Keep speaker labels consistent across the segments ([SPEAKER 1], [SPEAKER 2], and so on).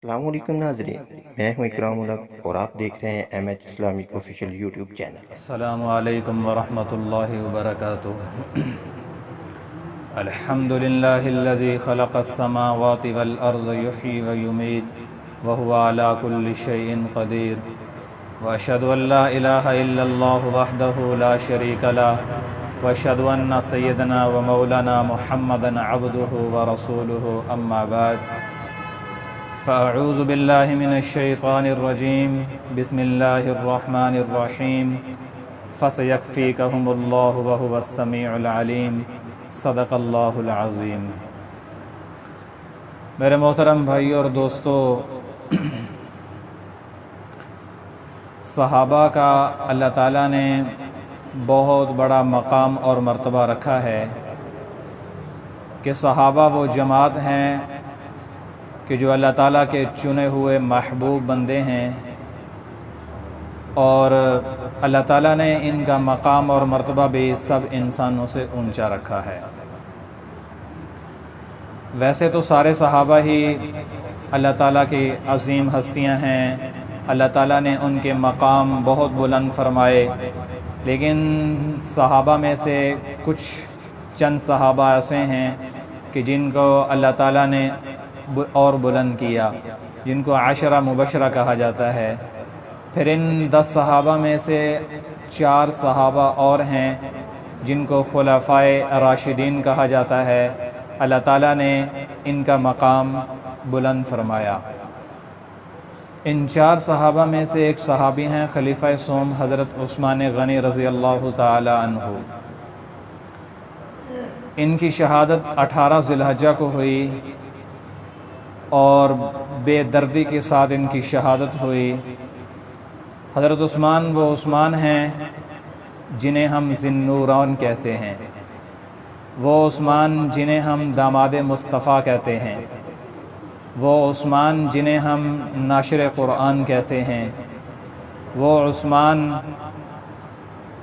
[SPEAKER 1] السلام علیکم ناظرین، میں ہوں اکرام الحق اور آپ دیکھ رہے ہیں M H Islamic official YouTube channel.
[SPEAKER 2] السلام علیکم ورحمۃ اللہ وبرکاتہ۔ الحمد للہ الذی خلق السماوات والارض یحیی ویمیت وهو علی کل شیء قدیر واشهد ان لا الہ الا اللہ وحدہ لا شریک له واشهد ان سیدنا ومولانا محمدا عبدہ ورسولہ اما بعد فأعوذ باللہ من الشیطان الرجیم بسم اللہ الرحمن الرحیم فسیکفیکہم اللہ وہو السمیع العلیم صدق اللہ العظیم۔ میرے محترم بھائی اور دوستو، صحابہ کا اللہ تعالیٰ نے بہت بڑا مقام اور مرتبہ رکھا ہے کہ صحابہ وہ جماعت ہیں کہ جو اللہ تعالیٰ کے چنے ہوئے محبوب بندے ہیں، اور اللہ تعالیٰ نے ان کا مقام اور مرتبہ بھی سب انسانوں سے اونچا رکھا ہے۔ ویسے تو سارے صحابہ ہی اللہ تعالیٰ کی عظیم ہستیاں ہیں، اللہ تعالیٰ نے ان کے مقام بہت بلند فرمائے، لیکن صحابہ میں سے کچھ چند صحابہ ایسے ہیں کہ جن کو اللہ تعالیٰ نے اور بلند کیا، جن کو عشرہ مبشرہ کہا جاتا ہے۔ پھر ان 10 صحابہ میں سے 4 صحابہ اور ہیں جن کو خلفائے راشدین کہا جاتا ہے، اللہ تعالیٰ نے ان کا مقام بلند فرمایا۔ ان 4 صحابہ میں سے ایک صحابی ہیں خلیفہ سوم حضرت عثمان غنی رضی اللہ تعالی عنہ۔ ان کی شہادت 18 ذی الحجہ کو ہوئی اور بے دردی کے ساتھ ان کی شہادت ہوئی۔ حضرت عثمان وہ عثمان ہیں جنہیں ہم ذی النورین کہتے ہیں، وہ عثمان جنہیں ہم داماد مصطفیٰ کہتے ہیں، وہ عثمان جنہیں ہم ناشر قرآن کہتے ہیں، وہ عثمان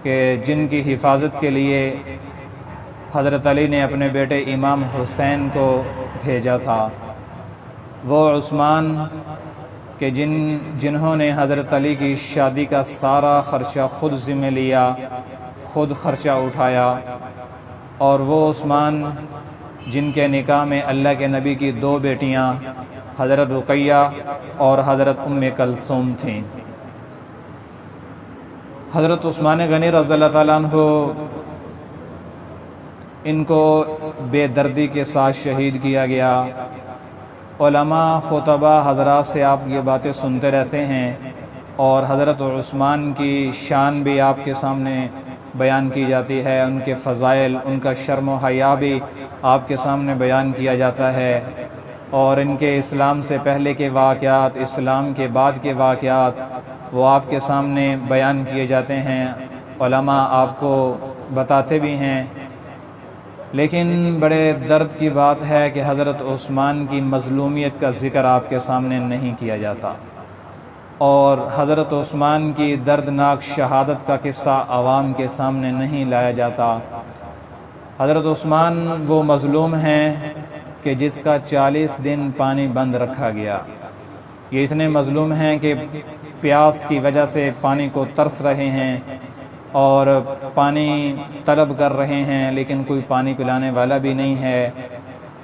[SPEAKER 2] کہ جن کی حفاظت کے لیے حضرت علی نے اپنے بیٹے امام حسین کو بھیجا تھا، وہ عثمان کہ جنہوں نے حضرت علی کی شادی کا سارا خرچہ خود ذمہ لیا، خود خرچہ اٹھایا، اور وہ عثمان جن کے نکاح میں اللہ کے نبی کی 2 بیٹیاں حضرت رقیہ اور حضرت ام کلثوم تھیں۔ حضرت عثمان غنی رضی اللہ تعالیٰ عنہ ان کو بے دردی کے ساتھ شہید کیا گیا۔ علماء خطبہ حضرات سے آپ یہ باتیں سنتے رہتے ہیں، اور حضرت عثمان کی شان بھی آپ کے سامنے بیان کی جاتی ہے، ان کے فضائل، ان کا شرم و حیا بھی آپ کے سامنے بیان کیا جاتا ہے، اور ان کے اسلام سے پہلے کے واقعات، اسلام کے بعد کے واقعات وہ آپ کے سامنے بیان کیے جاتے ہیں، علماء آپ کو بتاتے بھی ہیں۔ لیکن بڑے درد کی بات ہے کہ حضرت عثمان کی مظلومیت کا ذکر آپ کے سامنے نہیں کیا جاتا، اور حضرت عثمان کی دردناک شہادت کا قصہ عوام کے سامنے نہیں لایا جاتا۔ حضرت عثمان وہ مظلوم ہیں کہ جس کا 40 دن پانی بند رکھا گیا۔ یہ اتنے مظلوم ہیں کہ پیاس کی وجہ سے پانی کو ترس رہے ہیں اور پانی طلب کر رہے ہیں، لیکن کوئی پانی پلانے والا بھی نہیں ہے۔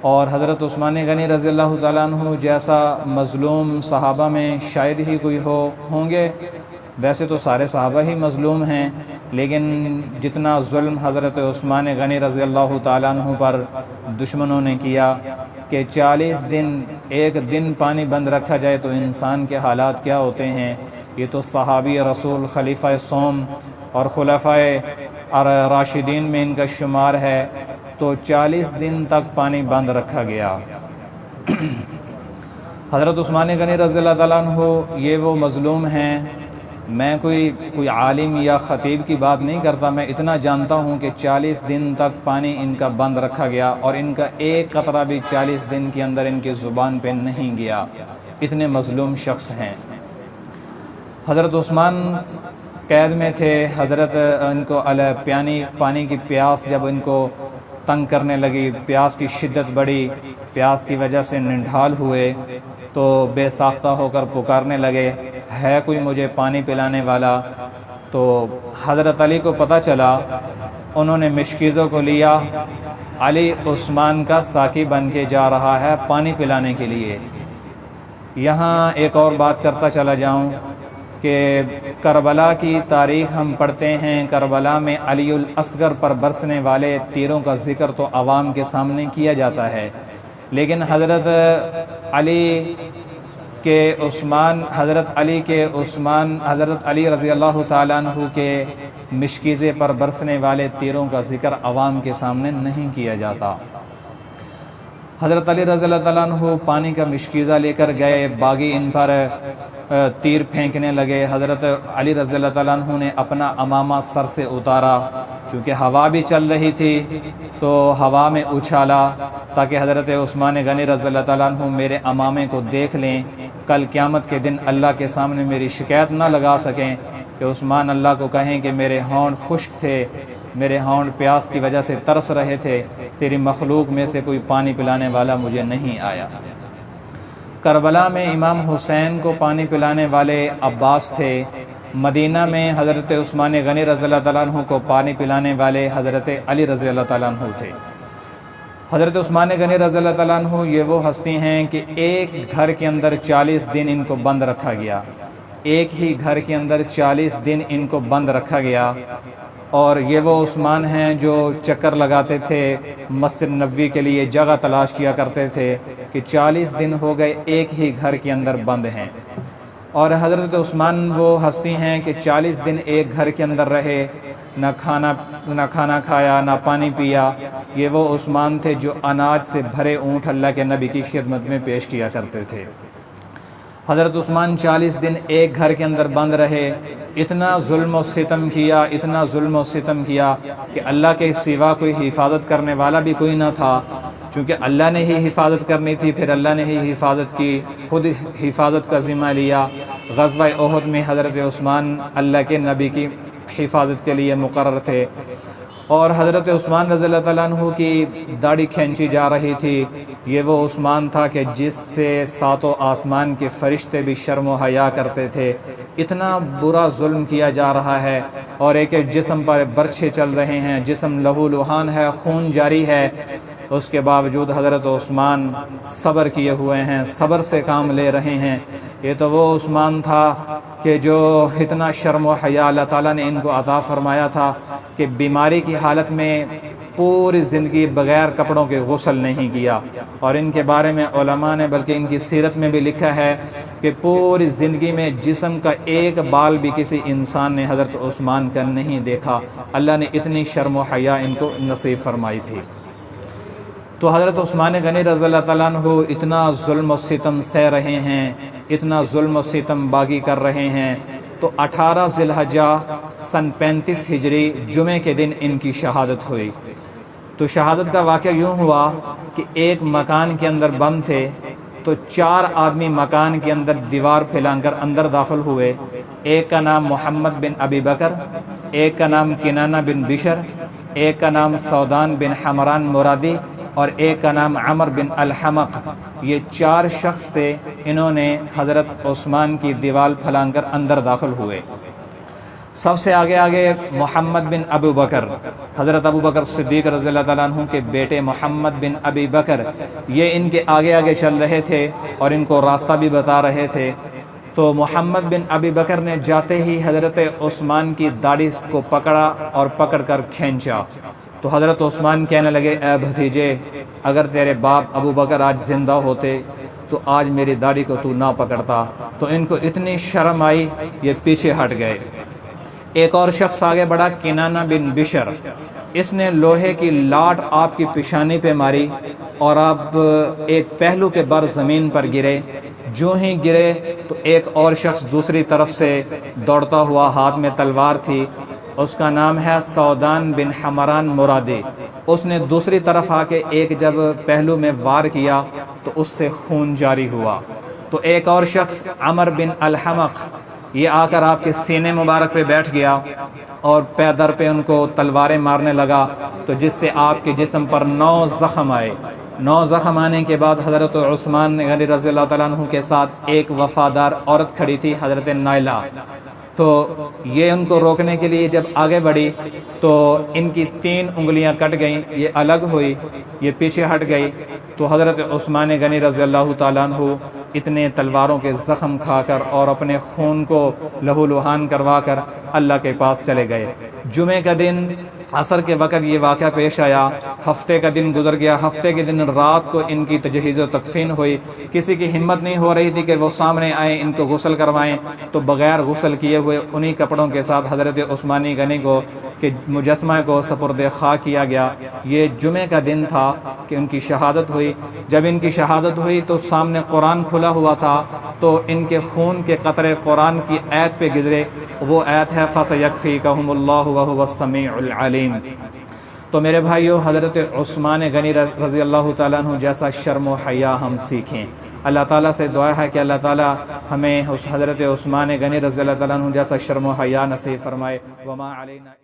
[SPEAKER 2] اور حضرت عثمان غنی رضی اللہ تعالیٰ عنہ جیسا مظلوم صحابہ میں شاید ہی کوئی ہوں گے۔ ویسے تو سارے صحابہ ہی مظلوم ہیں، لیکن جتنا ظلم حضرت عثمان غنی رضی اللہ تعالیٰ عنہ پر دشمنوں نے کیا کہ 40 دن ایک دن پانی بند رکھا جائے تو انسان کے حالات کیا ہوتے ہیں، یہ تو صحابی رسول خلیفہ سوم اور خلفائے راشدین میں ان کا شمار ہے، تو 40 دن تک پانی بند رکھا گیا۔ حضرت عثمان غنی رضی اللہ تعالیٰ عنہ یہ وہ مظلوم ہیں۔ میں کوئی عالم یا خطیب کی بات نہیں کرتا، میں اتنا جانتا ہوں کہ 40 دن تک پانی ان کا بند رکھا گیا، اور ان کا ایک قطرہ بھی 40 دن کے اندر ان کی زبان پہ نہیں گیا، اتنے مظلوم شخص ہیں۔ حضرت عثمان قید میں تھے، حضرت ان کو پانی کی پیاس جب ان کو تنگ کرنے لگی، پیاس کی شدت بڑھی، پیاس کی وجہ سے نڈھال ہوئے تو بے ساختہ ہو کر پکارنے لگے، ہے کوئی مجھے پانی پلانے والا؟ تو حضرت علی کو پتہ چلا، انہوں نے مشکیزوں کو لیا، علی عثمان کا ساقی بن کے جا رہا ہے پانی پلانے کے لیے۔ یہاں ایک اور بات کرتا چلا جاؤں کہ کربلا کی تاریخ ہم پڑھتے ہیں، کربلا میں علی الاصغر پر برسنے والے تیروں کا ذکر تو عوام کے سامنے کیا جاتا ہے، لیکن حضرت علی رضی اللہ تعالیٰ عنہ کے مشکیزے پر برسنے والے تیروں کا ذکر عوام کے سامنے نہیں کیا جاتا۔ حضرت علی رضی اللہ تعالیٰ عنہ پانی کا مشکیزہ لے کر گئے، باغی ان پر تیر پھینکنے لگے۔ حضرت علی رضی اللہ تعالیٰ عنہ نے اپنا امامہ سر سے اتارا، چونکہ ہوا بھی چل رہی تھی تو ہوا میں اچھالا تاکہ حضرت عثمان غنی رضی اللہ تعالیٰ عنہ میرے امامے کو دیکھ لیں، کل قیامت کے دن اللہ کے سامنے میری شکایت نہ لگا سکیں کہ عثمان اللہ کو کہیں کہ میرے ہونٹ خشک تھے، میرے ہونٹ پیاس کی وجہ سے ترس رہے تھے، تیری مخلوق میں سے کوئی پانی پلانے والا مجھے نہیں آیا۔ کربلا میں امام حسین کو پانی پلانے والے عباس تھے، مدینہ میں حضرت عثمان غنی رضی اللہ تعالیٰ عنہ کو پانی پلانے والے حضرت علی رضی اللہ تعالیٰ عنہ تھے۔ حضرت عثمان غنی رضی اللہ تعالیٰ عنہ یہ وہ ہستی ہیں کہ ایک گھر کے اندر 40 دن ان کو بند رکھا گیا، ایک ہی گھر کے اندر 40 دن ان کو بند رکھا گیا، اور یہ وہ عثمان ہیں جو چکر لگاتے تھے، مسجد نبوی کے لیے جگہ تلاش کیا کرتے تھے کہ 40 دن ہو گئے ایک ہی گھر کے اندر بند ہیں۔ اور حضرت عثمان وہ ہستی ہیں کہ 40 دن ایک گھر کے اندر رہے، نہ کھانا کھایا نہ پانی پیا۔ یہ وہ عثمان تھے جو اناج سے بھرے اونٹ اللہ کے نبی کی خدمت میں پیش کیا کرتے تھے۔ حضرت عثمان 40 دن ایک گھر کے اندر بند رہے، اتنا ظلم و ستم کیا، اتنا ظلم و ستم کیا کہ اللہ کے سوا کوئی حفاظت کرنے والا بھی کوئی نہ تھا، چونکہ اللہ نے ہی حفاظت کرنی تھی، پھر اللہ نے ہی حفاظت کی، خود حفاظت کا ذمہ لیا۔ غزوہ احد میں حضرت عثمان اللہ کے نبی کی حفاظت کے لیے مقرر تھے، اور حضرت عثمان رضی اللہ تعالیٰ عنہ کی داڑھی کھینچی جا رہی تھی۔ یہ وہ عثمان تھا کہ جس سے 7 آسمان کے فرشتے بھی شرم و حیا کرتے تھے۔ اتنا برا ظلم کیا جا رہا ہے، اور ایک جسم پر برچھے چل رہے ہیں، جسم لہو لہان ہے، خون جاری ہے، اس کے باوجود حضرت عثمان صبر کیے ہوئے ہیں، صبر سے کام لے رہے ہیں۔ یہ تو وہ عثمان تھا کہ جو اتنا شرم و حیا اللہ تعالیٰ نے ان کو عطا فرمایا تھا کہ بیماری کی حالت میں پوری زندگی بغیر کپڑوں کے غسل نہیں کیا، اور ان کے بارے میں علماء نے بلکہ ان کی سیرت میں بھی لکھا ہے کہ پوری زندگی میں جسم کا ایک بال بھی کسی انسان نے حضرت عثمان کا نہیں دیکھا۔ اللہ نے اتنی شرم و حیا ان کو نصیب فرمائی تھی۔ تو حضرت عثمان غنی رضی اللہ تعالیٰ عنہ اتنا ظلم و ستم سہ رہے ہیں، اتنا ظلم و ستم باغی کر رہے ہیں، تو 18 ذی الحجہ سن 35 ہجری جمعے کے دن ان کی شہادت ہوئی۔ تو شہادت کا واقعہ یوں ہوا کہ ایک مکان کے اندر بند تھے، تو 4 آدمی مکان کے اندر دیوار پھیلا کر اندر داخل ہوئے۔ ایک کا نام محمد بن ابی بکر، ایک کا نام کنانہ بن بشر، ایک کا نام سودان بن حمران مرادی، اور ایک کا نام عمر بن الحمق۔ یہ 4 شخص تھے، انہوں نے حضرت عثمان کی دیوار پھلانگ کر اندر داخل ہوئے۔ سب سے آگے محمد بن ابو بکر، حضرت ابو بکر صدیق رضی اللہ تعالیٰ عنہ کے بیٹے محمد بن ابی بکر، یہ ان کے آگے چل رہے تھے اور ان کو راستہ بھی بتا رہے تھے۔ تو محمد بن ابی بکر نے جاتے ہی حضرت عثمان کی داڑھی کو پکڑا اور پکڑ کر کھینچا۔ تو حضرت عثمان کہنے لگے، اے بھتیجے، اگر تیرے باپ ابو بکر آج زندہ ہوتے تو آج میری داڑھی کو تو نہ پکڑتا۔ تو ان کو اتنی شرم آئی، یہ پیچھے ہٹ گئے۔ ایک اور شخص آگے بڑھا، کنانہ بن بشر، اس نے لوہے کی لاٹ آپ کی پیشانی پہ ماری اور آپ ایک پہلو کے بر زمین پر گرے۔ جو ہی گرے تو ایک اور شخص دوسری طرف سے دوڑتا ہوا، ہاتھ میں تلوار تھی، اس کا نام ہے سودان بن حمران مرادی۔ اس نے دوسری طرف آ کے ایک جب پہلو میں وار کیا تو اس سے خون جاری ہوا۔ تو ایک اور شخص عمر بن الحمق، یہ آ کر آپ کے سینے مبارک پہ بیٹھ گیا اور پیدر پہ ان کو تلواریں مارنے لگا، تو جس سے آپ کے جسم پر 9 زخم آئے۔ 9 زخم آنے کے بعد حضرت عثمان غنی رضی اللہ تعالیٰ عنہ کے ساتھ ایک وفادار عورت کھڑی تھی، حضرت نائلہ، تو یہ ان کو روکنے کے لیے جب آگے بڑھی تو ان کی 3 انگلیاں کٹ گئیں، یہ الگ ہوئی، یہ پیچھے ہٹ گئی، تو حضرت عثمان غنی رضی اللہ تعالیٰ عنہ اتنے تلواروں کے زخم کھا کر اور اپنے خون کو لہو لہان کروا کر اللہ کے پاس چلے گئے۔ جمعے کا دن عصر کے وقت یہ واقعہ پیش آیا، ہفتے کا دن گزر گیا، ہفتے کے دن رات کو ان کی تجہیز و تکفین ہوئی، کسی کی ہمت نہیں ہو رہی تھی کہ وہ سامنے آئیں ان کو غسل کروائیں، تو بغیر غسل کیے ہوئے انہی کپڑوں کے ساتھ حضرت عثمانی غنی کو کہ مجسمہ کو سپرد خاک کیا گیا۔ یہ جمعے کا دن تھا کہ ان کی شہادت ہوئی۔ جب ان کی شہادت ہوئی تو سامنے قرآن کھلا ہوا تھا، تو ان کے خون کے قطرے قرآن کی آیت پہ گزرے، وہ آیت ہے فَسَيَكْفِيكَهُمُ اللَّهُ وَهُوَ السَّمِيعُ الْعَلِيمُ۔ تو میرے بھائیو، حضرت عثمان غنی رضی اللہ تعالیٰ عنہ جیسا شرم و حیا ہم سیکھیں۔ اللہ تعالیٰ سے دعا ہے کہ اللہ تعالیٰ ہمیں اس حضرت عثمان غنی رضی اللہ تعالیٰ عنہ جیسا شرم و حیا نصیب فرمائے۔ وما علینا